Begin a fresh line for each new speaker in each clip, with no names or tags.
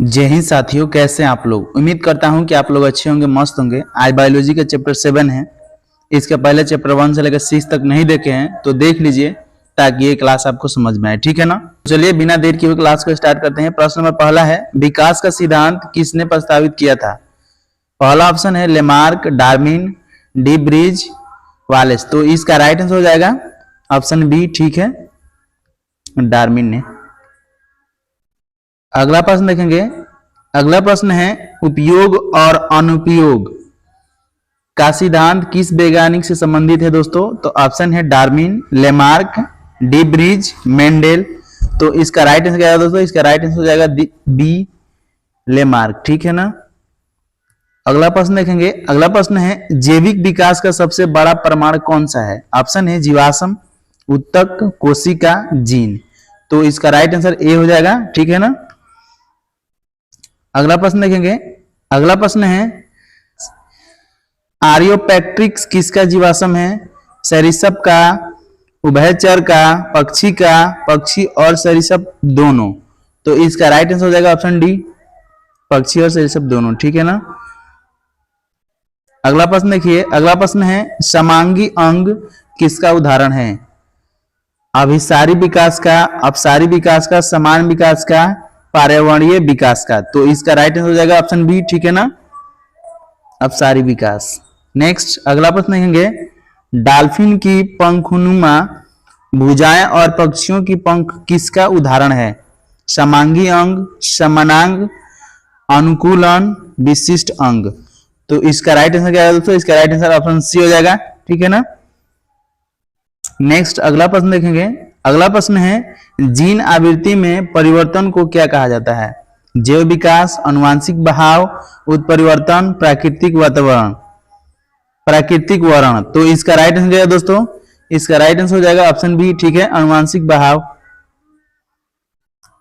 जय हिंद साथियों, कैसे हैं आप लोग। उम्मीद करता हूं कि आप लोग अच्छे होंगे, मस्त होंगे। आज बायोलॉजी का चैप्टर 7 है। इसके पहले चैप्टर 1 से लेकर 6 तक नहीं देखे हैं तो देख लीजिए ताकि ये क्लास आपको समझ में आए, ठीक है ना। चलिए बिना देर किए हुए क्लास को स्टार्ट करते हैं। प्रश्न नंबर पहला है, विकास का सिद्धांत किसने प्रस्तावित किया था। पहला ऑप्शन है Lamarck, Darwin, D bridge, wireless. तो इसका राइट आंसर हो जाएगा ऑप्शन बी, ठीक है, डार्विन ने। अगला प्रश्न देखेंगे। अगला प्रश्न है, उपयोग और अनुपयोग का सिद्धांत किस वैज्ञानिक से संबंधित है दोस्तों। तो ऑप्शन है Darwin, Lamarck, D bridge, Mendel. तो इसका राइट आंसर क्या है दोस्तों, इसका राइट आंसर हो जाएगा बी, लेमार्क, ठीक है ना। अगला प्रश्न देखेंगे। अगला प्रश्न है, जैविक विकास का सबसे बड़ा प्रमाण कौन सा है। ऑप्शन है जीवाश्म, ऊतक, कोशिका, जीन। तो इसका राइट आंसर ए हो जाएगा, ठीक है ना। अगला प्रश्न देखेंगे। अगला प्रश्न है, आर्योपैक्ट्रिक्स किसका जीवाश्म है। सरीसृप का, उभयचर का, पक्षी का, पक्षी और सरीसृप दोनों। तो इसका राइट आंसर हो जाएगा ऑप्शन डी, पक्षी और सरीसृप दोनों, ठीक है ना। अगला प्रश्न देखिए। अगला प्रश्न है, समांगी अंग किसका उदाहरण है। अभिसारी विकास का, अपसारी विकास का, समान विकास का, पर्यावरणीय विकास का। तो इसका राइट आंसर हो जाएगा ऑप्शन बी, ठीक है ना, अपसारी विकास। नेक्स्ट अगला प्रश्न देखेंगे। डॉल्फिन की पंखनुमा भुजाएं और पक्षियों की पंख किसका उदाहरण है। समांगी अंग, समानांग, अनुकूलन, विशिष्ट अंग। तो इसका राइट आंसर क्या है दोस्तों, इसका राइट आंसर ऑप्शन सी हो जाएगा, ठीक है ना। नेक्स्ट अगला प्रश्न देखेंगे। अगला प्रश्न है, जीन आवृत्ति में परिवर्तन को क्या कहा जाता है। जैव विकास, आनुवंशिक बहाव, उत्परिवर्तन, प्राकृतिक वातावरण, प्राकृतिक वर्ण। तो इसका राइट आंसर क्या है दोस्तों, इसका राइट आंसर हो जाएगा ऑप्शन बी, ठीक है, आनुवंशिक बहाव।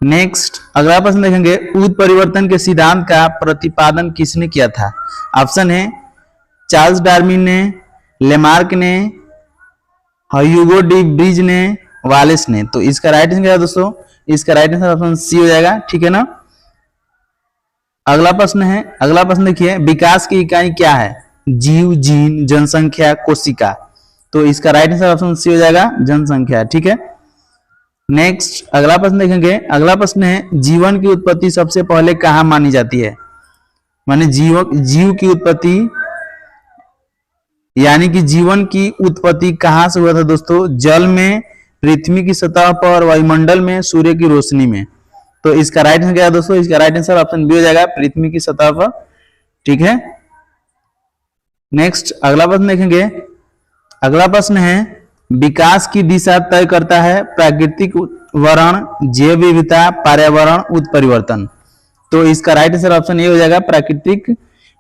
नेक्स्ट अगला प्रश्न देखेंगे। उत्परिवर्तन के सिद्धांत का प्रतिपादन किसने किया था। ऑप्शन है चार्ल्स डार्विन ने, लेमार्क ने, ह्यूगो डी ब्रिज ने, वालेस ने। तो इसका राइट आंसर क्या है दोस्तों, इसका राइट आंसर ऑप्शन सी हो जाएगा, ठीक है ना। अगला प्रश्न है। अगला प्रश्न देखिए, विकास की इकाई क्या है। जीव, जीन, जनसंख्या, कोशिका। तो इसका राइट आंसर ऑप्शन सी हो जाएगा जनसंख्या, ठीक है। नेक्स्ट अगला प्रश्न देखेंगे। अगला प्रश्न है, जीवन की उत्पत्ति सबसे पहले कहां मानी जाती है। माने जीव की उत्पत्ति यानी कि जीवन की उत्पत्ति कहां से हुआ था दोस्तों। जल में, पृथ्वी की सतह पर, वायुमंडल में, सूर्य की रोशनी में। तो इसका राइट आंसर क्या है दोस्तों, इसका राइट आंसर ऑप्शन बी हो जाएगा, पृथ्वी की सतह पर, ठीक है। नेक्स्ट अगला प्रश्न देखेंगे। अगला प्रश्न है, विकास की दिशा तय करता है प्राकृतिक वर्ण, जैव विविधता, पर्यावरण, उत्परिवर्तन। तो इसका राइट आंसर ऑप्शन ए हो जाएगा, प्राकृतिक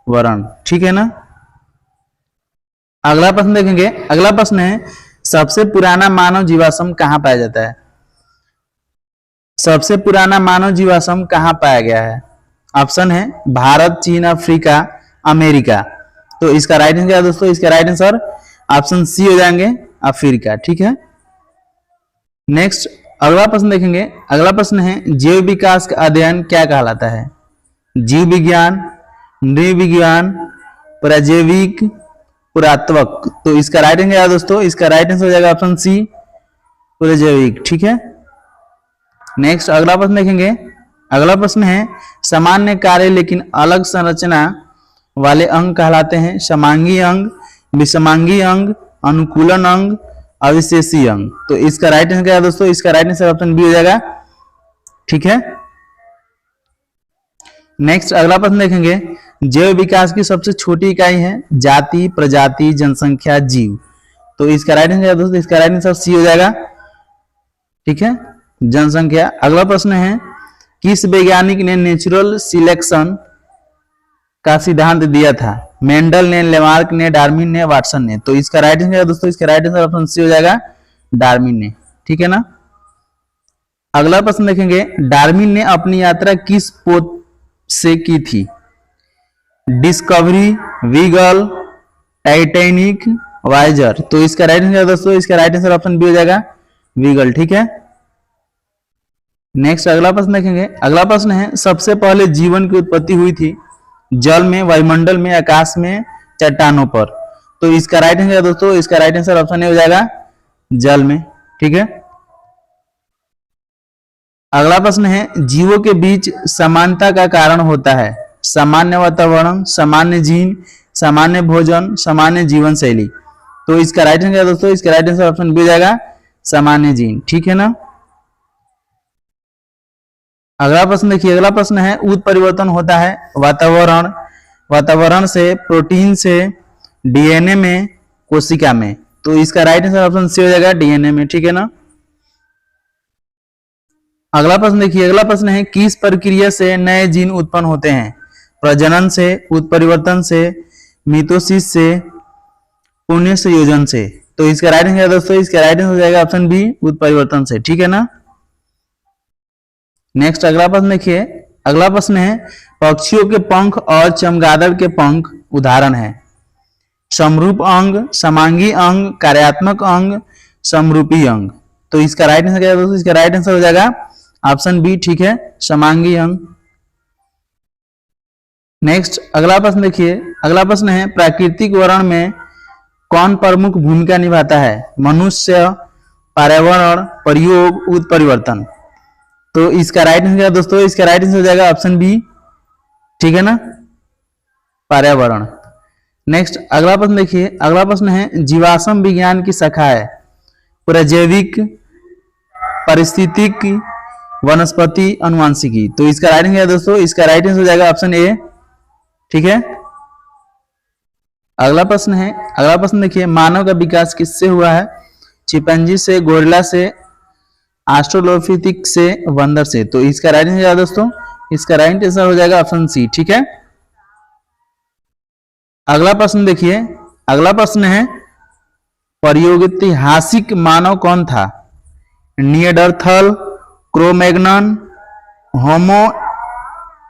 वर्ण, ठीक है ना। अगला प्रश्न देखेंगे। अगला प्रश्न है, सबसे पुराना मानव जीवाश्म कहां पाया जाता है। सबसे पुराना मानव जीवाश्म कहां पाया गया है। ऑप्शन है भारत, चीन, अफ्रीका, अमेरिका। तो इसका राइट आंसर क्या है दोस्तों, इसका राइट आंसर ऑप्शन सी हो जाएंगे, अफ्रीका, ठीक है। नेक्स्ट अगला प्रश्न देखेंगे। अगला प्रश्न है, जैव विकास का अध्ययन क्या कहलाता है। जीव विज्ञान, नृविज्ञान, प्राजैविक, पुरातत्व। तो इसका राइट आंसर क्या है दोस्तों, इसका राइट आंसर हो जाएगा ऑप्शन सी, प्राजैविक, ठीक है। नेक्स्ट अगला प्रश्न देखेंगे। अगला प्रश्न है, सामान्य कार्य लेकिन अलग संरचना वाले अंग कहलाते हैं। समांगी अंग, विषमांगी अंग, अनुकूलन अंग, अविशेषी अंग। तो इसका राइट आंसर क्या है दोस्तों, इसका राइट आंसर ऑप्शन बी हो जाएगा, ठीक है। नेक्स्ट अगला प्रश्न देखेंगे। जैव विकास की सबसे छोटी इकाई है जाति, प्रजाति, जनसंख्या, जीव। तो इसका राइट आंसर दोस्तों, इसका राइट आंसर सी हो जाएगा, ठीक है, जनसंख्या। अगला प्रश्न है, किस वैज्ञानिक ने नेचुरल सिलेक्शन का सिद्धांत दिया था। मेंडल ने, लेमार्क ने, डार्विन ने, वाटसन ने। तो इसका राइट आंसर दोस्तों, इसका राइट आंसर ऑप्शन सी हो जाएगा, डार्विन ने, ठीक है ना। अगला प्रश्न देखेंगे। डार्विन ने अपनी यात्रा किस पोत से की थी। Discovery, Beagle, Titanic, Voyager. तो इसका राइट आंसर दोस्तों, इसका राइट आंसर ऑप्शन बी हो जाएगा, वीगल, ठीक है। नेक्स्ट अगला प्रश्न देखेंगे। अगला प्रश्न है सबसे पहले जीवन की उत्पत्ति हुई थी जल में, वायुमंडल में, आकाश में, चट्टानों पर। तो इसका राइट आंसर दोस्तों, इसका राइट आंसर ऑप्शन ए हो जाएगा जल में। ठीक है। अगला प्रश्न है जीवों के बीच समानता का कारण होता है सामान्य वातावरण, सामान्य जीन, सामान्य भोजन, सामान्य जीवन शैली। तो इसका राइट आंसर दोस्तों, इसका राइट आंसर ऑप्शन बी हो जाएगा सामान्य जीन। ठीक है ना। अगला प्रश्न देखिए। अगला प्रश्न है उत्परिवर्तन होता है वातावरण से, प्रोटीन से, डीएनए में, कोशिका में। तो इसका राइट आंसर ऑप्शन सी हो जाएगा डीएनए में। ठीक है ना। अगला प्रश्न देखिए। अगला प्रश्न है किस प्रक्रिया से नए जीन उत्पन्न होते हैं? प्रजनन से, उत्परिवर्तन से, मिटोसिस से, पुनः संयोजन से। तो इसका राइट आंसर दोस्तों, इसका राइट आंसर हो जाएगा ऑप्शन बी उत्परिवर्तन से। ठीक है ना। नेक्स्ट अगला प्रश्न देखिए। अगला प्रश्न है पक्षियों के पंख और चमगादड़ के पंख उदाहरण है समरूप अंग, समांगी अंग, कार्यात्मक अंग, समरूपी अंग। तो इसका राइट आंसर क्या है दोस्तों? इसका राइट आंसर हो जाएगा ऑप्शन बी। ठीक है, समांगी अंग। नेक्स्ट अगला प्रश्न देखिए। अगला प्रश्न है प्राकृतिक वर्ण में कौन प्रमुख भूमिका निभाता है? मनुष्य, पर्यावरण, प्रयोग, उत्परिवर्तन। तो इसका राइट आंसर दोस्तों, इसका राइट आंसर हो जाएगा ऑप्शन बी। ठीक है ना, पर्यावरण। नेक्स्ट अगला प्रश्न देखिए। अगला प्रश्न है जीवाश्म विज्ञान की शाखा है प्रजैविक, पारिस्थितिक, वनस्पति, अनुवांशिकी। तो इसका राइट आंसर दोस्तों, इसका राइट आंसर हो जाएगा ऑप्शन ए। ठीक है। अगला प्रश्न है। अगला प्रश्न देखिए मानव का विकास किससे हुआ है? चिंपैंजी से, गोरिल्ला से, ऑस्ट्रेलोपिथेकस से, बंदर से। तो इसका राइट आंसर दोस्तों, इसका राइट आंसर हो जाएगा ऑप्शन सी। ठीक है। अगला प्रश्न देखिए। अगला प्रश्न है प्रागैतिहासिक मानव कौन था? निएंडरथल, क्रो-मैग्नन, होमो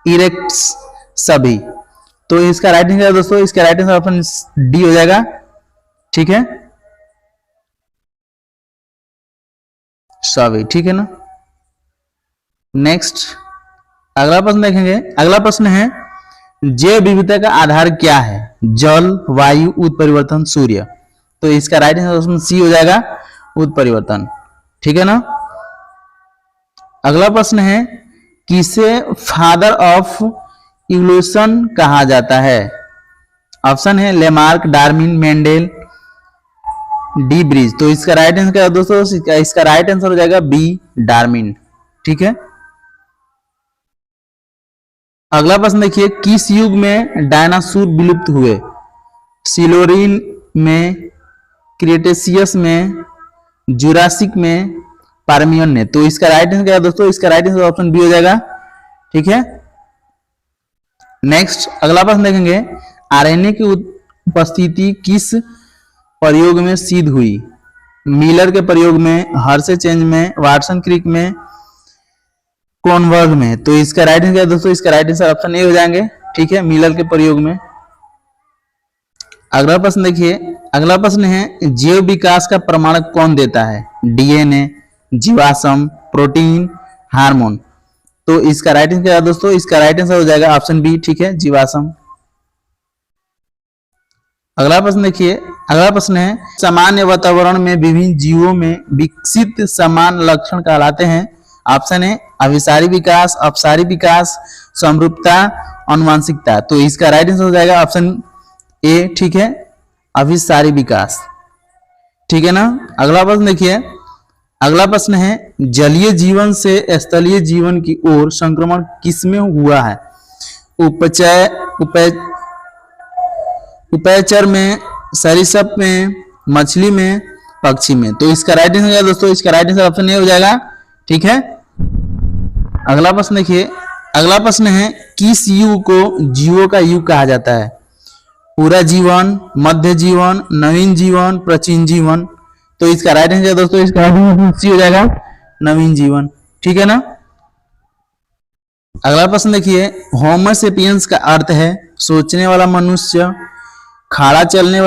इरेक्टस, सभी। तो इसका राइट आंसर दोस्तों, इसका राइट आंसर ऑप्शन डी हो जाएगा। ठीक है, सभी। ठीक है ना। नेक्स्ट अगला प्रश्न देखेंगे। अगला प्रश्न है जैव विविधता का आधार क्या है? जल, वायु, उत्परिवर्तन, सूर्य। तो इसका राइट आंसर ऑप्शन सी हो जाएगा उत्परिवर्तन। ठीक है ना। अगला प्रश्न है किसे फादर ऑफ इवोल्यूशन कहा जाता है? ऑप्शन है Lamarck, Darwin, Mendel, D bridge. तो इसका राइट आंसर क्या है दोस्तों? इसका राइट आंसर हो जाएगा बी, डार्विन। ठीक है। अगला प्रश्न देखिए किस युग में डायनासोर विलुप्त हुए? सिलोरिन में, क्रेटेशियस में, जुरासिक में, पार्मियन में। तो इसका राइट आंसर क्या है दोस्तों? इसका राइट आंसर ऑप्शन बी हो जाएगा। ठीक है। नेक्स्ट अगला प्रश्न देखेंगे आरएनए की उपस्थिति किस प्रयोग में सिद्ध हुई? मिलर के प्रयोग में, हर्शे चेंज में, वाटसन क्रिक में, क्रोनबर्ग में। तो इसका राइट आंसर दोस्तों, इसका राइट आंसर ऑप्शन ए हो जाएंगे। ठीक है, मिलर के प्रयोग में। अगला प्रश्न देखिए। अगला प्रश्न है जैव विकास का प्रमाणक कौन देता है? डीएनए, जीवाश्म, प्रोटीन, हार्मोन। तो इसका राइट आंसर क्या है दोस्तों? इसका राइट आंसर हो जाएगा ऑप्शन बी। ठीक है, जीवाश्म। अगला प्रश्न देखिए। अगला प्रश्न है सामान्य वातावरण में विभिन्न जीवों में विकसित समान लक्षण कहलाते हैं। ऑप्शन है अभिसारी विकास, अपसारी विकास, समरूपता, अनुवांशिकता। तो इसका राइट आंसर हो जाएगा ऑप्शन ए। ठीक है, अभिसारी विकास। ठीक है ना। अगला प्रश्न देखिए। अगला प्रश्न है जलीय जीवन से स्थलीय जीवन की ओर संक्रमण किसमें हुआ है? उभयचर में, सरीसृप में, मछली में, पक्षी में। तो इसका राइट आंसर है दोस्तों, इसका राइट आंसर ऑप्शन ए हो जाएगा। ठीक है। अगला प्रश्न देखिए। अगला प्रश्न है किस युग को जीवों का युग कहा जाता है? पूरा जीवन, मध्य जीवन, नवीन जीवन, प्राचीन जीवन। तो इसका राइट आंसर दोस्तों, इसका राइट आंसर सी हो जाएगा नवीन जीवन। ठीक है ना। अगला प्रश्न देखिए होमो सेपियंस का अर्थ है सोचने वाला मनुष्य, खड़ा चलने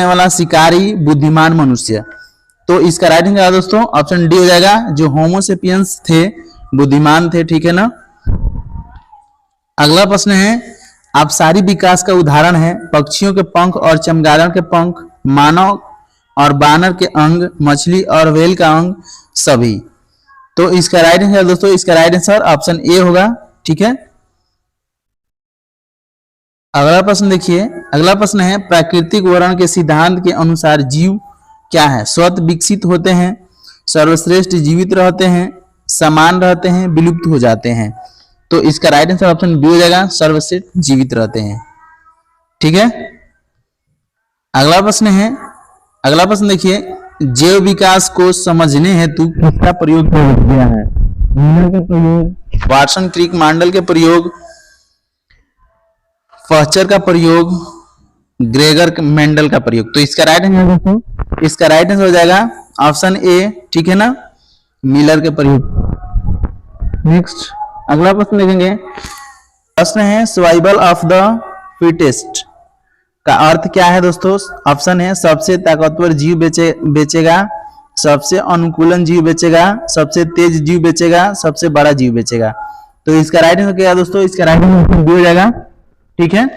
वाला शिकारी, बुद्धिमान मनुष्य। तो इसका राइट आंसर है दोस्तों ऑप्शन डी हो जाएगा, जो होमोसेपियंस थे, बुद्धिमान थे, ठीक है ना। अगला प्रश्न है, अपसारी विकास का उदाहरण है पक्षियों के पंख और चमगादड़ के पंख, मानव और बानर के अंग, मछली और व्हेल का अंग, सभी। तो इसका राइट आंसर दोस्तों, इसका राइट आंसर ऑप्शन ए होगा, ठीक है। अगला प्रश्न देखिए, अगला प्रश्न है प्राकृतिक वर्णन के सिद्धांत के अनुसार जीव क्या है? स्वतः विकसित होते हैं, सर्वश्रेष्ठ जीवित रहते हैं, समान रहते हैं, विलुप्त हो जाते हैं। तो इसका राइट आंसर ऑप्शन बी हो जाएगा, सर्वश्रेष्ठ जीवित रहते हैं, ठीक है। अगला प्रश्न है, अगला प्रश्न देखिए, जैव विकास को समझने हेतु किसका प्रयोग किया गया है? मीलर का प्रयोग, वाटसन क्रिक मॉडल के प्रयोग, फॉस्टर का प्रयोग, ग्रेगर मेंडल का प्रयोग। तो इसका राइट आंसर दोस्तों, इसका राइट आंसर हो जाएगा ऑप्शन ए, ठीक है ना, मिलर के प्रयोग। नेक्स्ट अगला प्रश्न देखेंगे, प्रश्न है सर्वाइवल ऑफ द फिटेस्ट का अर्थ क्या है दोस्तों? ऑप्शन है सबसे ताकतवर जीव बेचेगा, सबसे अनुकूलन जीव बेचेगा, सबसे तेज जीव बेचेगा, सबसे बड़ा जीव बेचेगा। तो इसका राइट आंसर क्या है दोस्तों? इसका राइट आंसर बी हो जाएगा, ठीक है।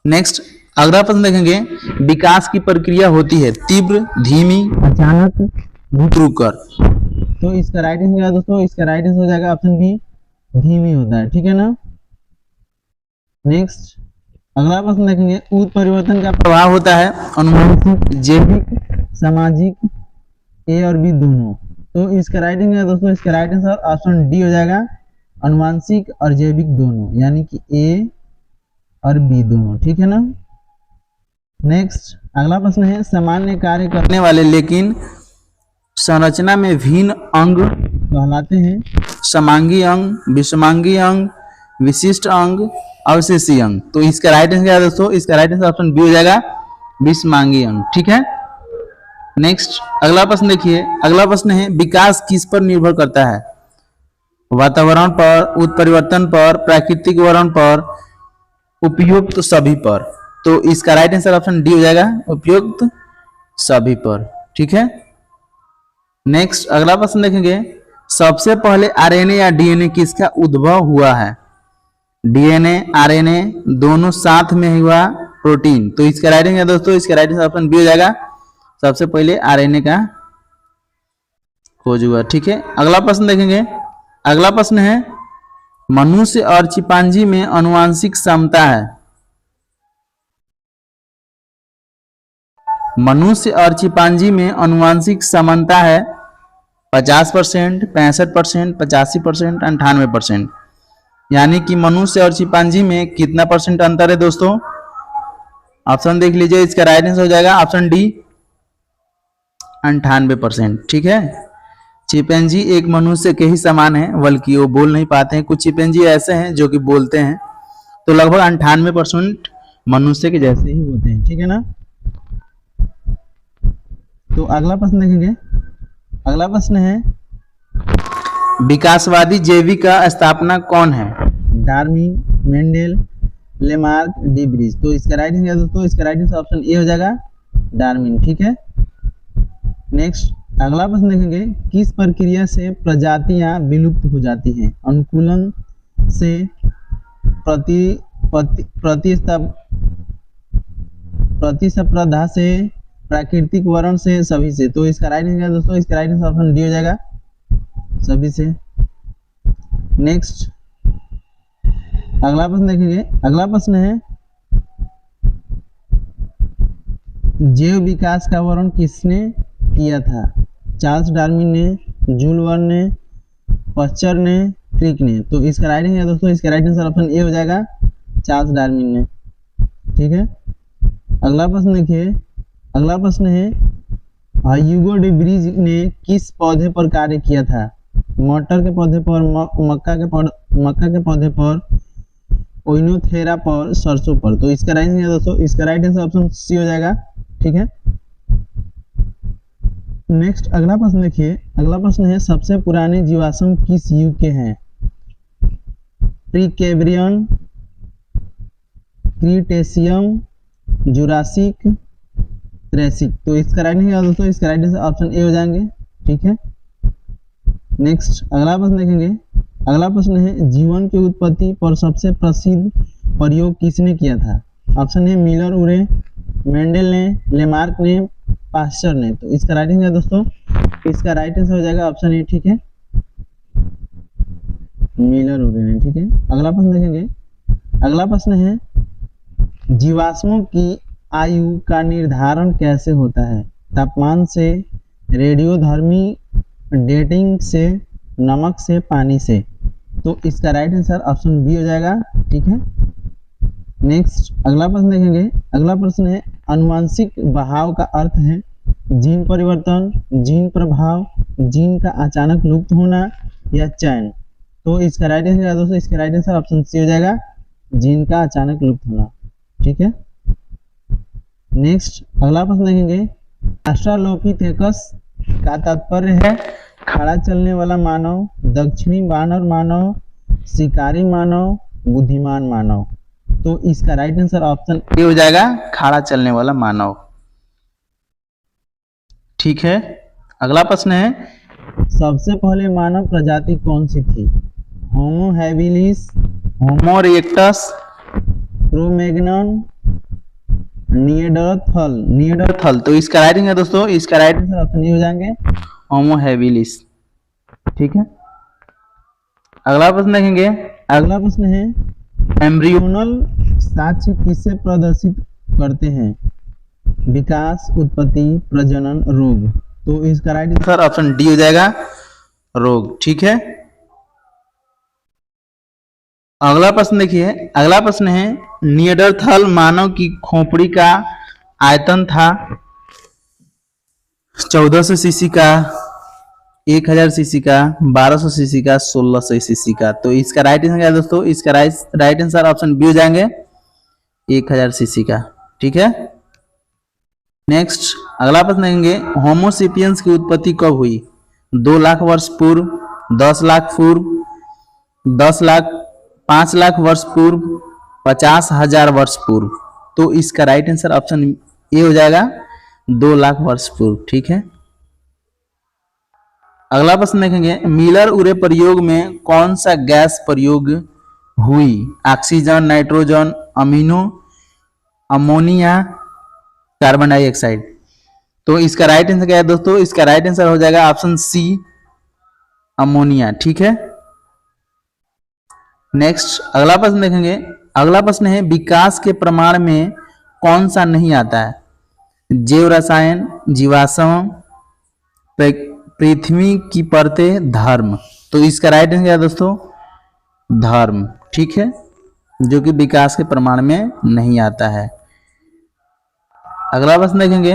नेक्स्ट अगला प्रश्न देखेंगे, विकास की प्रक्रिया होती है तीव्र, धीमी, अचानक, रुक-रुक। तो इसका राइट आंसर क्या है दोस्तों? इसका राइट आंसर हो जाएगा ऑप्शन बी, धीमी होता है, ठीक है ना। नेक्स्ट अगला प्रश्न देखेंगे, उत्परिवर्तन का प्रभाव होता है अनुवांशिक, जैविक, सामाजिक, ए और बी दोनों। तो इसका राइट आंसर दोस्तों, इसका राइट आंसर ऑप्शन डी हो जाएगा, अनुवांशिक और जैविक दोनों, यानी कि ए और बी दोनों, ठीक है ना। नेक्स्ट अगला प्रश्न है, सामान्य कार्य करने वाले लेकिन संरचना में भिन्न अंग कहलाते हैं समांगी अंग, विषमांगी अंग, विशिष्ट अंग, अवशेषी अंग। तो इसका राइट आंसर क्या है दोस्तों? इसका राइट आंसर ऑप्शन बी हो जाएगा, विषमांगी अंग, ठीक है। नेक्स्ट अगला प्रश्न देखिए, अगला प्रश्न है, विकास किस पर निर्भर करता है? वातावरण पर, उत्परिवर्तन पर, प्राकृतिक वर्णन पर, उपयुक्त सभी पर। तो इसका राइट आंसर ऑप्शन डी हो जाएगा, उपयुक्त सभी पर, ठीक है। नेक्स्ट अगला प्रश्न देखेंगे, सबसे पहले आरएनए या डीएनए किसका उद्भव हुआ है? डीएनए, आरएनए दोनों साथ में हुआ, प्रोटीन। तो इसका राइट आंसर दोस्तों, इसका राइट आंसर ऑप्शन बी हो जाएगा, सबसे पहले आरएनए का खोज हुआ, ठीक है। अगला प्रश्न देखेंगे, अगला प्रश्न है, मनुष्य और चिंपांजी में आनुवंशिक समता है। मनुष्य और चिंपांजी में आनुवंशिक समानता है 50%, 65%, 85%, 98%। यानी कि मनुष्य और चिंपांजी में कितना परसेंट अंतर है दोस्तों? ऑप्शन देख लीजिए, इसका राइट आंसर हो जाएगा ऑप्शन डी, 98%, ठीक है। चिंपैंजी एक मनुष्य के ही समान है, बल्कि वो बोल नहीं पाते हैं। कुछ चिंपैंजी ऐसे हैं जो कि बोलते हैं। तो लगभग 98% मनुष्य के जैसे ही होते हैं, ठीक है ना। तो अगला प्रश्न देखेंगे, अगला प्रश्न है, विकासवादी जैविक का स्थापना कौन है? Darwin, Mendel, Lamarck, D bridge. तो इसका राइट आंसर दोस्तों, इसका राइट आंसर ऑप्शन ए हो जाएगा, डार्विन, ठीक है। नेक्स्ट अगला प्रश्न देखेंगे, किस प्रक्रिया से प्रजातियां विलुप्त हो जाती हैं? अनुकूलन से, प्रतिस्पर्धा से, प्राकृतिक वर्ण से, सभी से। तो इसका राइट आंसर दोस्तों, इसका राइट आंसर ऑप्शन डी हो जाएगा, सभी से। नेक्स्ट अगला प्रश्न देखेंगे, अगला प्रश्न है, जैव विकास का वर्णन किसने किया था? चार्ल्स डार्विन ने, जूल वर्न ने, पाश्चर ने, क्रिक ने। तो इसका राइट आंसर दोस्तों, इसका राइट आंसर ऑप्शन ए हो जाएगा, चार्ल्स डार्विन ने, ठीक है। अगला प्रश्न देखिए, अगला प्रश्न है, ह्यूगो डी ब्रिज ने किस पौधे पर कार्य किया था? मटर के पौधे पर, मक्का के पौधे पर, ओइनोथेरा पर, सरसों पर। तो इसका राइट आंसर दोस्तों, इसका राइट आंसर ऑप्शन सी हो जाएगा, ठीक है। नेक्स्ट अगला प्रश्न देखिए, अगला प्रश्न है, सबसे पुराने जीवाश्म किस युग के हैं? Precambrian, Cretaceous, Jurassic, Triassic. तो इसका राइट आंसर दोस्तों, इसका राइट आंसर ऑप्शन ए हो जाएंगे। ठीक है, नेक्स्ट अगला प्रश्न देखेंगे। अगला प्रश्न है जीवन की उत्पत्ति पर सबसे प्रसिद्ध प्रयोग किसने किया था? ऑप्शन है मिलर उरे, मेंडल ने, लेमार्क ने, पास्चर ने। तो इसका राइट आंसर दोस्तों, इसका राइट आंसर हो जाएगा ऑप्शन ए। ठीक है, मिलर उरे ने। ठीक है, अगला प्रश्न देखेंगे। अगला प्रश्न है जीवाश्मों की आयु का निर्धारण कैसे होता है? तापमान से, रेडियोधर्मी डेटिंग से, नमक से, पानी से। तो इसका राइट आंसर ऑप्शन बी हो जाएगा। ठीक है, नेक्स्ट अगला प्रश्न देखेंगे। अगला प्रश्न है आनुवंशिक बहाव का अर्थ है जीन परिवर्तन, जीन प्रभाव, जीन का अचानक लुप्त होना या चयन। तो इसका राइट आंसर दोस्तों, इसका राइट आंसर ऑप्शन सी हो जाएगा, जीन का अचानक लुप्त होना। ठीक है, नेक्स्ट अगला प्रश्न देखेंगे। ऑस्ट्रालोपिथेकस का तात्पर्य है खड़ा चलने वाला मानव, दक्षिणी वानर मानव, शिकारी मानव, बुद्धिमान मानव। तो इसका राइट आंसर ऑप्शन ए हो जाएगा, खड़ा चलने वाला मानव। ठीक है, अगला प्रश्न है सबसे पहले मानव प्रजाति कौन सी थी? होमो हैबिलिस, होमो इरेक्टस, क्रो-मैग्नन, निएंडरथल। तो इसका राइट आंसर दोस्तों, इसका राइट आंसर ऑप्शन ए हो जाएंगे, होमो हैबिलिस। ठीक है, अगला प्रश्न देखेंगे। अगला प्रश्न है एम्ब्रियोनल साक्ष्य किसे प्रदर्शित करते हैं? विकास, उत्पत्ति, प्रजनन, रोग। तो इसका राइट आंसर ऑप्शन डी हो जाएगा, रोग। ठीक है, अगला प्रश्न देखिए। अगला प्रश्न है निएंडरथल मानव की खोपड़ी का आयतन था 1400 सीसी का, 1000 सीसी का, 1200 सीसी का, 1600 सीसी का। तो इसका राइट आंसर क्या है दोस्तों? इसका राइट आंसर ऑप्शन बी हो जाएंगे, 1000 सीसी का। ठीक है, नेक्स्ट अगला प्रश्न देखेंगे। होमोसेपियंस की उत्पत्ति कब हुई? 2 लाख वर्ष पूर्व, 10 लाख पूर्व, 10 लाख, 5 लाख वर्ष पूर्व, 50,000 वर्ष पूर्व। तो इसका राइट आंसर ऑप्शन ए हो जाएगा, 2 लाख वर्ष पूर्व। ठीक है, अगला प्रश्न देखेंगे। मिलर उरे प्रयोग में कौन सा गैस प्रयोग हुई? Oxygen, nitrogen, amino, ammonia, carbon dioxide. तो इसका राइट आंसर क्या है दोस्तों? इसका राइट आंसर हो जाएगा ऑप्शन सी, अमोनिया। ठीक है, नेक्स्ट अगला प्रश्न देखेंगे। अगला प्रश्न है विकास के प्रमाण में कौन सा नहीं आता है? जैव रसायन, जीवाश्म, पृथ्वी की परतें, धर्म। तो इसका राइट आंसर क्या है दोस्तों? धर्म। ठीक है, जो कि विकास के प्रमाण में नहीं आता है। अगला प्रश्न देखेंगे।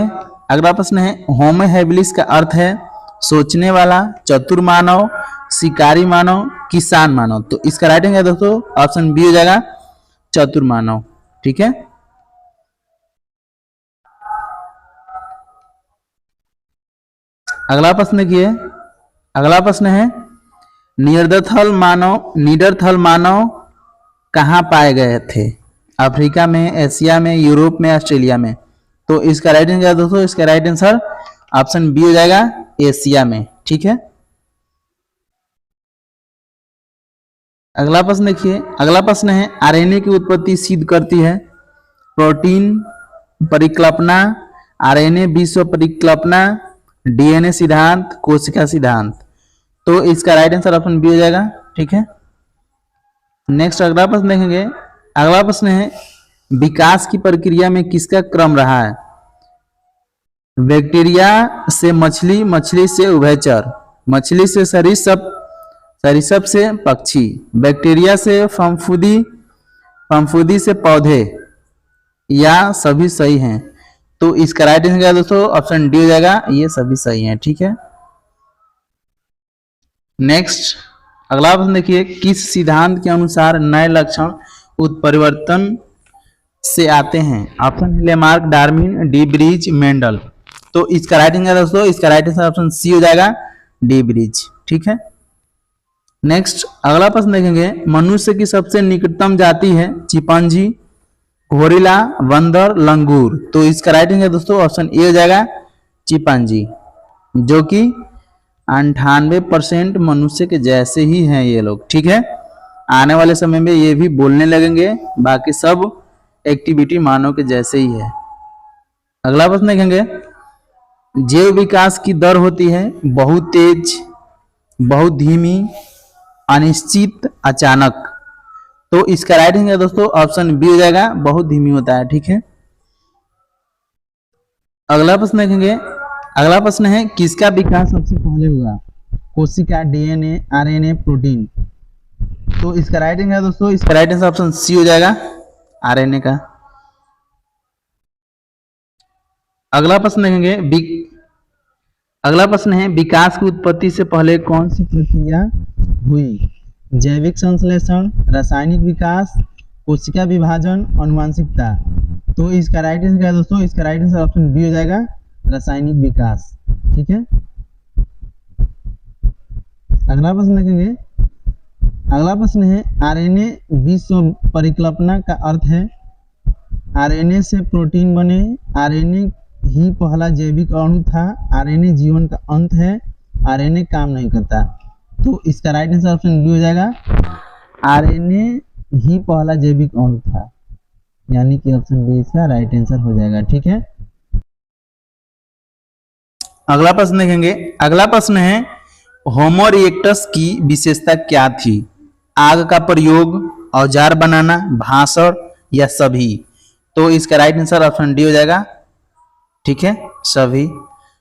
अगला प्रश्न है होमो हैबिलिस का अर्थ है सोचने वाला, चतुर मानव, शिकारी मानव, किसान मानव। तो इसका राइट आंसर दोस्तों ऑप्शन बी हो जाएगा, चतुर मानव। ठीक है, अगला प्रश्न देखिए। अगला प्रश्न है निएंडरथल मानव कहाँ पाए गए थे? अफ्रीका में, एशिया में, यूरोप में, ऑस्ट्रेलिया में। तो इसका राइट आंसर दोस्तों, इसका राइट आंसर ऑप्शन बी हो जाएगा, एशिया में। ठीक है, अगला प्रश्न देखिए। अगला प्रश्न है आरएनए की उत्पत्ति सिद्ध करती है प्रोटीन परिकल्पना, आरएनए विश्व परिकल्पना, डीएनए सिद्धांत, कोशिका सिद्धांत। तो इसका राइट आंसर ऑप्शन बी हो जाएगा। ठीक है, नेक्स्ट अगला प्रश्न देखेंगे। अगला प्रश्न है विकास की प्रक्रिया में किसका क्रम रहा है? बैक्टीरिया से मछली, मछली से उभयचर, मछली से सरीसृप, सरीसृप से पक्षी, बैक्टीरिया से फफूंदी, फफूंदी से पौधे, या सभी सही हैं? तो इसका राइट आंसर क्या है दोस्तों? ऑप्शन डी हो जाएगा, ये सभी सही हैं। ठीक है, नेक्स्ट अगला प्रश्न देखिए। किस सिद्धांत के अनुसार नए लक्षण उत्परिवर्तन से आते हैं? Option Lamarck, Darwin, de Vries, Mendel. तो इसका राइट आंसर दोस्तों, इसका राइट आंसर ऑप्शन सी हो जाएगा, डी ब्रीज। ठीक है, नेक्स्ट अगला प्रश्न देखेंगे। मनुष्य की सबसे निकटतम जाति है चिंपांजी, गोरिल्ला, बंदर, लंगूर। तो इसका राइट आंसर दोस्तों ऑप्शन ए हो जाएगा चिंपांजी, जो कि 98% मनुष्य के जैसे ही हैं ये लोग। ठीक है, आने वाले समय में ये भी बोलने लगेंगे, बाकी सब एक्टिविटी मानव के जैसे ही है। अगला प्रश्न देखेंगे, जैव विकास की दर होती है बहुत तेज, बहुत धीमी, अनिश्चित, अचानक। तो इसका राइट आंसर दोस्तों ऑप्शन बी हो जाएगा बहुत धीमी होता है। ठीक है, अगला प्रश्न देखेंगे, अगला प्रश्न है किसका विकास सबसे पहले हुआ? कोशिका, डीएनए, आरएनए, प्रोटीन। तो इसका राइट आंसर दोस्तों, इसका राइट आंसर ऑप्शन सी हो जाएगा आरएनए का। अगला प्रश्न देखेंगे, अगला प्रश्न है विकास की उत्पत्ति से पहले कौन सी प्रक्रिया हुई? जैविक संश्लेषण, रासायनिक विकास, कोशिका विभाजन, आनुवंशिकता। तो इसका राइट आंसर है दोस्तों, इसका राइट आंसर ऑप्शन बी हो जाएगा रासायनिक विकास। ठीक है, अगला प्रश्न देखेंगे, अगला प्रश्न है आरएनए विश्व परिकल्पना का अर्थ है? आरएनए से प्रोटीन बने, आरएनए ही पहला जैविक अणु था, आरएनए जीवन का अंत है, आरएनए काम नहीं करता। तो इसका राइट आंसर ऑप्शन बी हो जाएगा आरएनए ही पहला जैविक अणु था, यानी कि ऑप्शन बी इसका राइट आंसर हो जाएगा। ठीक है, अगला प्रश्न देखेंगे, अगला प्रश्न है होमो इरेक्टस की विशेषता क्या थी? आग का प्रयोग, औजार बनाना, भाषण या सभी। तो इसका राइट आंसर ऑप्शन डी हो जाएगा। ठीक है, सभी।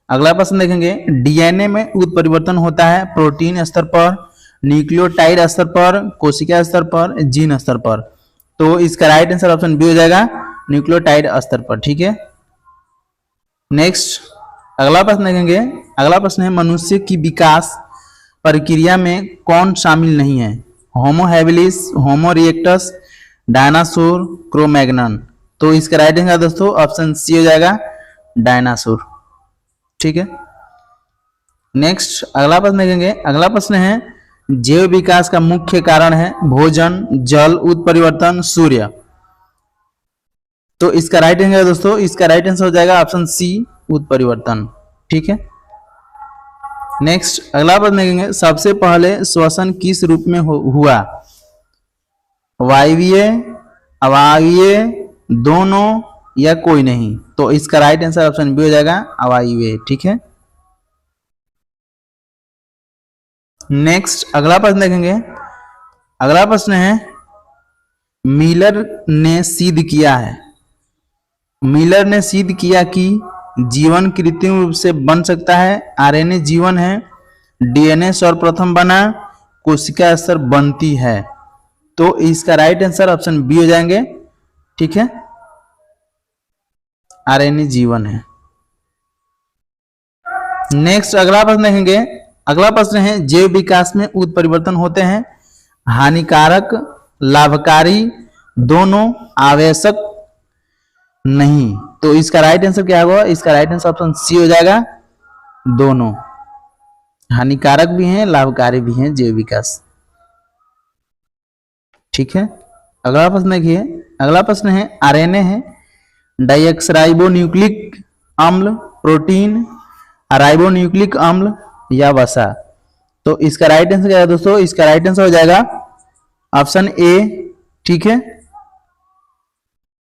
अगला प्रश्न देखेंगे, डीएनए में उत्परिवर्तन होता है प्रोटीन स्तर पर, न्यूक्लियोटाइड स्तर पर, कोशिका स्तर पर, जीन स्तर पर। तो इसका राइट आंसर ऑप्शन बी हो जाएगा न्यूक्लियोटाइड स्तर पर। ठीक है, नेक्स्ट अगला प्रश्न देखेंगे, अगला प्रश्न है मनुष्य की विकास प्रक्रिया में कौन शामिल नहीं है? होमो हैबिलिस, होमो इरेक्टस, डायनासोर, क्रोमैग्नन। तो इसका राइट आंसर दोस्तों ऑप्शन सी हो जाएगा डायनासोर। ठीक है, नेक्स्ट अगला प्रश्न देखेंगे, अगला प्रश्न है जैव विकास का मुख्य कारण है भोजन, जल, उत्परिवर्तन, सूर्य। तो इसका राइट आंसर दोस्तों, इसका राइट आंसर हो जाएगा ऑप्शन सी उत्परिवर्तन। ठीक है, नेक्स्ट अगला प्रश्न देखेंगे, सबसे पहले श्वसन किस रूप में हुआ? वायवीय, अवायवीय, दोनों या कोई नहीं। तो इसका राइट आंसर ऑप्शन बी हो जाएगा अवायवीय। ठीक है, नेक्स्ट अगला प्रश्न देखेंगे, अगला प्रश्न है मिलर ने सिद्ध किया है, मिलर ने सिद्ध किया कि जीवन कृत्रिम रूप से बन सकता है, आरएनए जीवन है, डीएनए सर्वप्रथम बना, कोशिका स्तर बनती है। तो इसका राइट आंसर ऑप्शन बी हो जाएंगे। ठीक है, आरएनए जीवन है। नेक्स्ट अगला प्रश्न देखेंगे, अगला प्रश्न है जैव विकास में उत्परिवर्तन होते हैं हानिकारक, लाभकारी, दोनों, आवश्यक नहीं। तो इसका राइट आंसर क्या होगा? इसका राइट आंसर ऑप्शन सी हो जाएगा दोनों, हानिकारक भी हैं, लाभकारी भी हैं जैव विकास। ठीक है, अगला प्रश्न देखिए, अगला प्रश्न है आरएनए है डाइऑक्सराइबोन्यूक्लिक अम्ल, प्रोटीन, राइबोन्यूक्लिक अम्ल या वसा। तो इसका राइट आंसर क्या है दोस्तों? इसका राइट आंसर हो जाएगा ऑप्शन ए। ठीक है,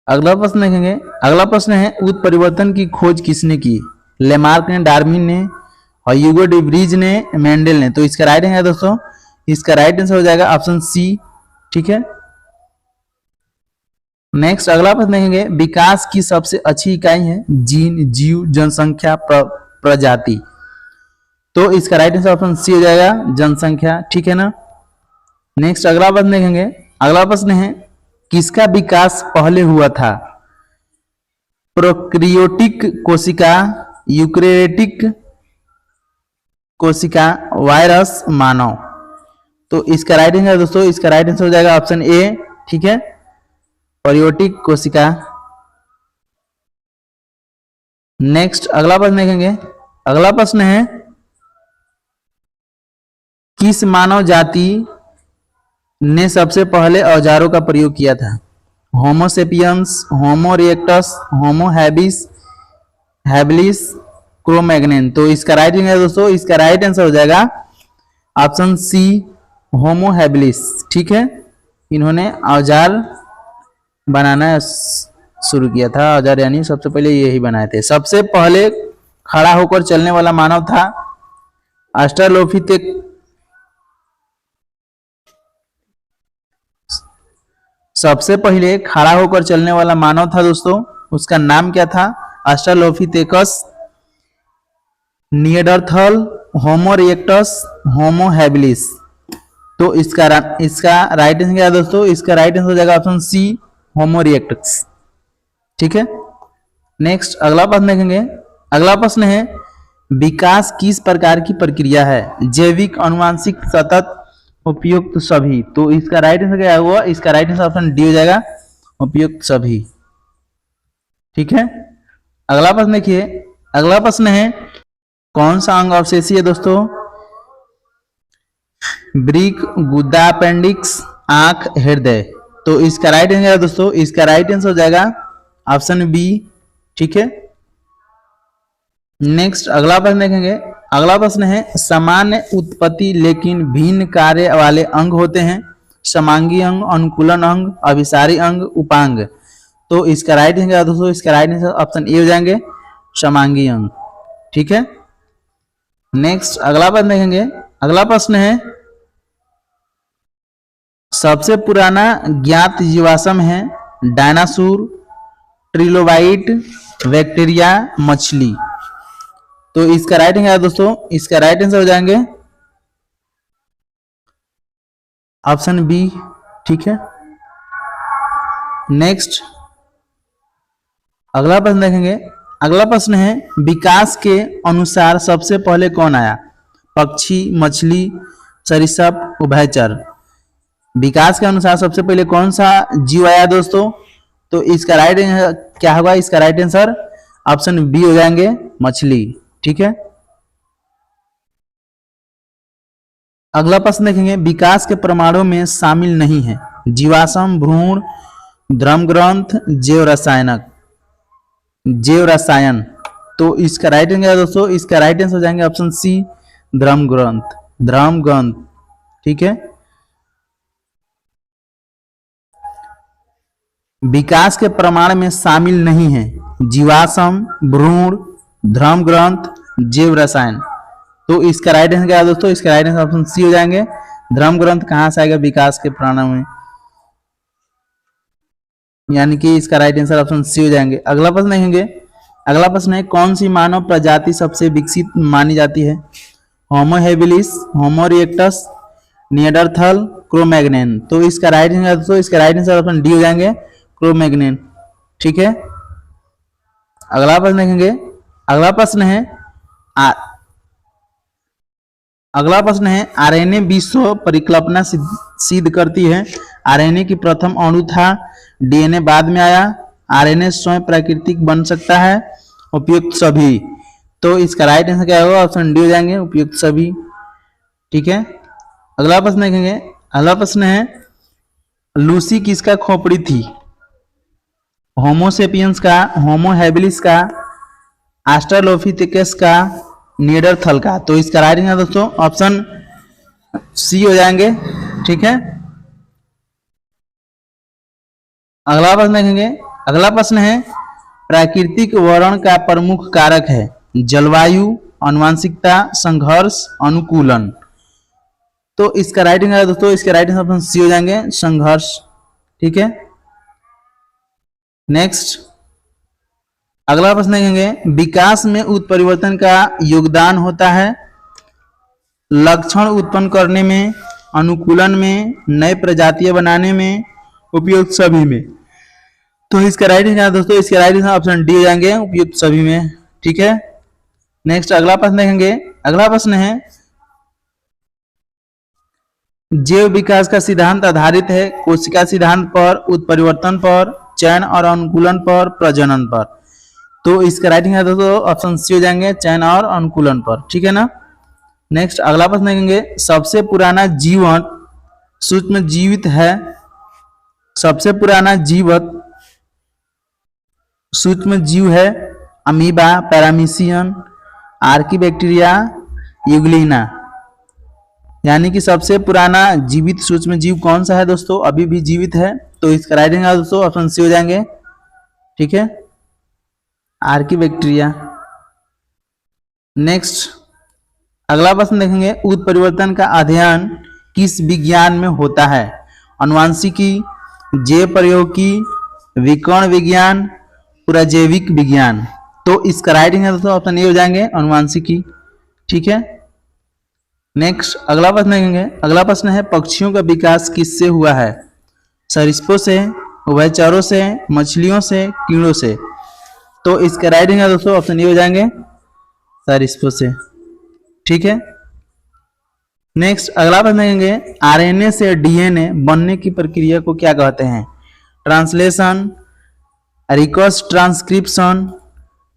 अगला प्रश्न देखेंगे, अगला प्रश्न है उत्परिवर्तन की खोज किसने की? लेमार्क ने, डार्विन ने, ह्यूगो डी व्रीज ने, मेंडल ने। तो इसका राइट आंसर है दोस्तों, इसका राइट आंसर हो जाएगा ऑप्शन सी। ठीक है, नेक्स्ट अगला प्रश्न देखेंगे, विकास की सबसे अच्छी इकाई है जीन, जीव, जनसंख्या, प्रजाति। तो इसका राइट आंसर ऑप्शन सी हो जाएगा जनसंख्या। ठीक है ना, नेक्स्ट अगला प्रश्न देखेंगे, अगला प्रश्न है किसका विकास पहले हुआ था? प्रोक्रियोटिक कोशिका, यूकैरियोटिक कोशिका, वायरस, मानव। तो इसका राइट आंसर दोस्तों, इसका राइट आंसर हो जाएगा ऑप्शन ए। ठीक है, प्रोक्रियोटिक कोशिका। नेक्स्ट अगला प्रश्न देखेंगे, अगला प्रश्न है किस मानव जाति ने सबसे पहले औजारों का प्रयोग किया था? होमोसेपियंस, होमो इरेक्टस, होमो हैबिलिस, क्रोमैग्नन। तो इसका राइट आंसर है दोस्तों, इसका राइट आंसर हो जाएगा ऑप्शन सी, होमो हैबिलिस। ठीक है, इन्होंने औजार बनाना शुरू किया था। औजार यानी सबसे पहले यही बनाए थे। सबसे पहले खड़ा होकर चलने वाला मानव था ऑस्ट्रेलोपिथेकस। सबसे पहले खड़ा होकर चलने वाला मानव था दोस्तों, उसका नाम क्या था? ऑस्ट्रेलोपिथेकस, निएंडरथल, होमो इरेक्टस, होमो हैबिलिस। तो इसका राइट आंसर क्या है दोस्तों? इसका राइट आंसर हो जाएगा ऑप्शन सी, होमो इरेक्टस। ठीक है, नेक्स्ट अगला प्रश्न देखेंगे। अगला प्रश्न है, विकास किस प्रकार की प्रक्रिया है? जैविक, आनुवंशिक, सतत, उपयुक्त सभी। तो इसका राइट आंसर क्या हुआ? इसका राइट आंसर ऑप्शन डी हो जाएगा, उपयुक्त सभी। ठीक है, अगला प्रश्न देखिए। अगला प्रश्न है, कौन सा अंग अवशेषी है दोस्तों? ब्रिक, गुदा, अपेंडिक्स, आंख, हृदय। तो इसका राइट आंसर है दोस्तों, इसका राइट आंसर हो जाएगा ऑप्शन बी। ठीक है, नेक्स्ट अगला प्रश्न देखेंगे। अगला प्रश्न है, सामान्य उत्पत्ति लेकिन भिन्न कार्य वाले अंग होते हैं। समांगी अंग, अनुकूलन अंग, अभिसारी अंग, उपांग। तो इसका राइट आंसर दोस्तों, इसका राइट आंसर ऑप्शन ए हो जाएंगे, समांगी अंग। ठीक है, नेक्स्ट अगला प्रश्न देखेंगे। अगला प्रश्न है, सबसे पुराना ज्ञात जीवाश्म है डायनासोर, ट्रिलोबाइट, बैक्टीरिया, मछली। तो इसका राइट आंसर दोस्तों, इसका राइट आंसर हो जाएंगे ऑप्शन बी। ठीक है, नेक्स्ट अगला प्रश्न देखेंगे। अगला प्रश्न है, विकास के अनुसार सबसे पहले कौन आया? पक्षी, मछली, सरीसृप, उभयचर। विकास के अनुसार सबसे पहले कौन सा जीव आया दोस्तों? तो इसका राइट आंसर क्या होगा? इसका राइट आंसर ऑप्शन बी हो जाएंगे, मछली। ठीक है, अगला प्रश्न देखेंगे। विकास के प्रमाणों में शामिल नहीं है जीवाश्म, भ्रूण, धर्म ग्रंथ, जैव रसायन। तो इसका राइट आंसर दोस्तों, इसका राइट आंसर हो जाएंगे ऑप्शन सी, धर्म ग्रंथ। ठीक है, विकास के प्रमाण में शामिल नहीं है जीवाश्म, भ्रूण, धर्म ग्रंथ, जैव रसायन। तो इसका राइट आंसर क्या है दोस्तों? इसका राइट आंसर ऑप्शन सी हो जाएंगे, धर्म ग्रंथ कहां से आएगा विकास के प्रमाण में, यानी कि इसका राइट आंसर ऑप्शन सी हो जाएंगे। अगला प्रश्न देखेंगे। अगला प्रश्न है, कौन सी मानव प्रजाति सबसे विकसित मानी जाती है? होमो हैबिलिस, होमो इरेक्टस, निएंडरथल, क्रोमैग्नन। तो इसका राइट आंसर दोस्तों, इसका राइट आंसर ऑप्शन डी हो जाएंगे, क्रोमैग्नन। ठीक है, अगला प्रश्न देखेंगे। अगला प्रश्न है आरएनए विश्व परिकल्पना सिद्ध करती है। आरएनए की प्रथम अणु था, डीएनए बाद में आया। आरएनए स्वयं प्राकृतिक बन सकता है, उपयुक्त सभी। तो इसका राइट आंसर क्या होगा? ऑप्शन डी हो जाएंगे, उपयुक्त सभी। ठीक है, अगला प्रश्न देखेंगे। अगला प्रश्न है, लूसी किसका खोपड़ी थी? होमोसेपियंस का, होमो हैबिलिस का, ऑस्ट्रेलोपिथेकस का, निएंडरथल का। तो इसका राइट आंसर दोस्तों ऑप्शन सी हो जाएंगे। ठीक है, अगला प्रश्न देखेंगे। अगला प्रश्न है, प्राकृतिक वर्ण का प्रमुख कारक है जलवायु, आनुवंशिकता, संघर्ष, अनुकूलन। तो इसका राइट आंसर दोस्तों, इसका राइट आंसर ऑप्शन सी हो जाएंगे, संघर्ष। ठीक है, नेक्स्ट अगला प्रश्न देखेंगे। विकास में उत्परिवर्तन का योगदान होता है लक्षण उत्पन्न करने में, अनुकूलन में, नए प्रजातियां बनाने में, उपयुक्त सभी में। तो इसका राइट आंसर दोस्तों, इसका राइट आंसर ऑप्शन डी हो जाएंगे, उपयुक्त सभी में। ठीक है, नेक्स्ट अगला प्रश्न देखेंगे। अगला प्रश्न है, जैव विकास का सिद्धांत आधारित है कोशिका सिद्धांत पर, उत्परिवर्तन पर, चयन और अनुकूलन पर, प्रजनन पर। तो इसका राइट आंसर दोस्तों ऑप्शन सी हो जाएंगे, चयन और अनुकूलन पर। ठीक है ना, नेक्स्ट अगला प्रश्न देखेंगे। सबसे पुराना जीवन सूक्ष्म जीवित है सबसे पुराना जीवत सूक्ष्म जीव है अमीबा, पैरामीशियन, आर्कीबैक्टीरिया, यूग्लिना। यानी कि सबसे पुराना जीवित सूक्ष्म जीव कौन सा है दोस्तों, अभी भी जीवित है, तो इसका राइट आंसर दोस्तों ऑप्शन सी हो जाएंगे। ठीक है, आर्कीबैक्टीरिया। नेक्स्ट अगला प्रश्न देखेंगे, उत्परिवर्तन का अध्ययन किस विज्ञान में होता है? अनुवांशिकी, जैव प्रौद्योगिकी, विकर्ण विज्ञान, पुराजैविक विज्ञान। तो इसका राइट आंसर दोस्तों ऑप्शन ए हो जाएंगे, अनुवांशिकी। ठीक है, नेक्स्ट अगला प्रश्न देखेंगे। अगला प्रश्न है, पक्षियों का विकास किससे हुआ है? सरीसृपों से, उभयचरों से, मछलियों से, कीड़ों से। तो इसका राइट आंसर दोस्तों ऑप्शन ए हो जाएंगे, सरीसृपों से। ठीक है, नेक्स्ट अगला प्रश्न देखेंगे, आरएनए से डीएनए बनने की प्रक्रिया को क्या कहते हैं? ट्रांसलेशन, रिवर्स ट्रांसक्रिप्शन,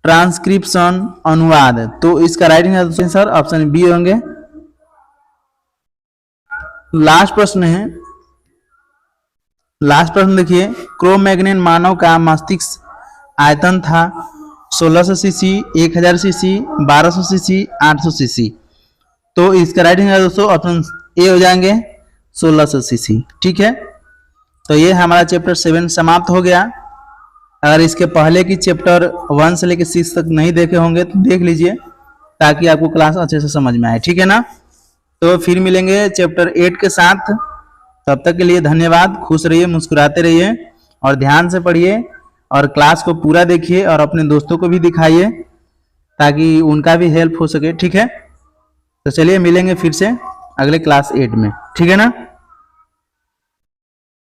ट्रांसक्रिप्शन, अनुवाद। तो इसका राइट आंसर ऑप्शन बी होंगे। लास्ट प्रश्न है, लास्ट प्रश्न देखिए, क्रो-मैग्नन मानव का मस्तिष्क आयतन था 1600 सीसी, 1000 सीसी, 1200 सीसी, 800 सीसी। तो इसका राइट आंसर दोस्तों ऑप्शन ए हो जाएंगे, 1600 सीसी। ठीक है, तो ये हमारा चैप्टर 7 समाप्त हो गया। अगर इसके पहले की चैप्टर 1 से लेकर 6 तक नहीं देखे होंगे तो देख लीजिए, ताकि आपको क्लास अच्छे से समझ में आए। ठीक है ना, तो फिर मिलेंगे चैप्टर 8 के साथ। तब तक के लिए धन्यवाद। खुश रहिए, मुस्कुराते रहिए और ध्यान से पढ़िए और क्लास को पूरा देखिए और अपने दोस्तों को भी दिखाइए ताकि उनका भी हेल्प हो सके। ठीक है, तो चलिए मिलेंगे फिर से अगले क्लास 8 में। ठीक है ना।